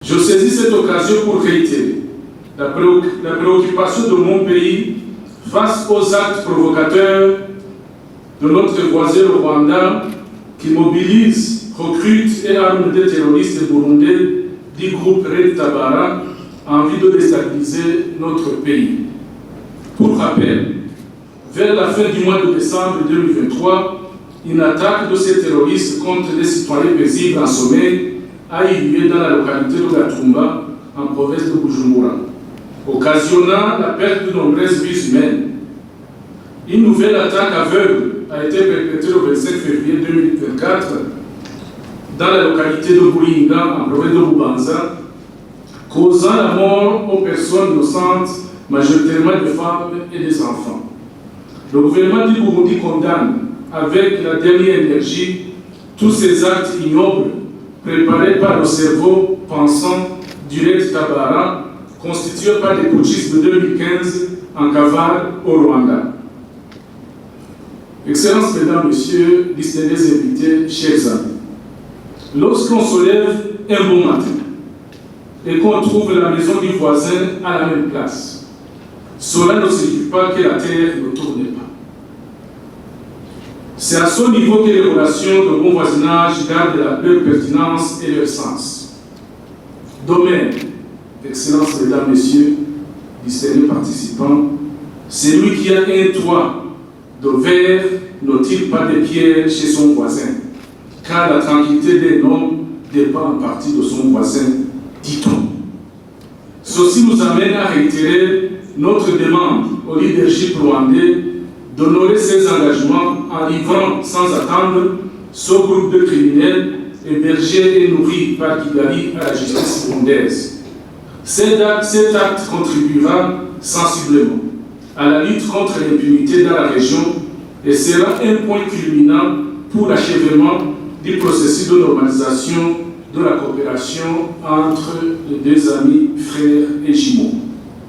Je saisis cette occasion pour réitérer la préoccupation de mon pays face aux actes provocateurs de notre voisin le Rwanda qui mobilise, recrute et arme des terroristes burundais du groupe Red Tabara en vue de déstabiliser notre pays. Pour rappel, vers la fin du mois de décembre 2023, une attaque de ces terroristes contre les citoyens paisibles en sommeil a eu lieu dans la localité de Gatumba, en province de Bujumbura, occasionnant la perte de nombreuses vies humaines. Une nouvelle attaque aveugle a été perpétrée le 27 février 2024 dans la localité de Bouinga, en province de Bubanza, causant la mort aux personnes innocentes, majoritairement des femmes et des enfants. Le gouvernement du Burundi condamne avec la dernière énergie tous ces actes ignobles préparés par le cerveau pensant du Red Tabara, constitué par des putschistes de 2015 en cavale au Rwanda. Excellences, Mesdames, Messieurs, distingués invités, chers amis, lorsqu'on se lève un bon matin et qu'on trouve la maison du voisin à la même place, cela ne signifie pas que la terre ne tourne pas. C'est à ce niveau que les relations de bon voisinage gardent leur pertinence et leur sens. De même, Excellences, Mesdames, Messieurs, distingués participants, celui qui a un toit de verre ne tire pas des pierres chez son voisin, car la tranquillité d'un homme dépend en partie de son voisin, dit-on. Ceci nous amène à réitérer notre demande au leadership rwandais d'honorer ses engagements en livrant sans attendre ce groupe de criminels hébergés et nourris par Kigali à la justice burundaise. Cet acte contribuera sensiblement à la lutte contre l'impunité dans la région et sera un point culminant pour l'achèvement du processus de normalisation de la coopération entre les deux amis, frères et jumeaux.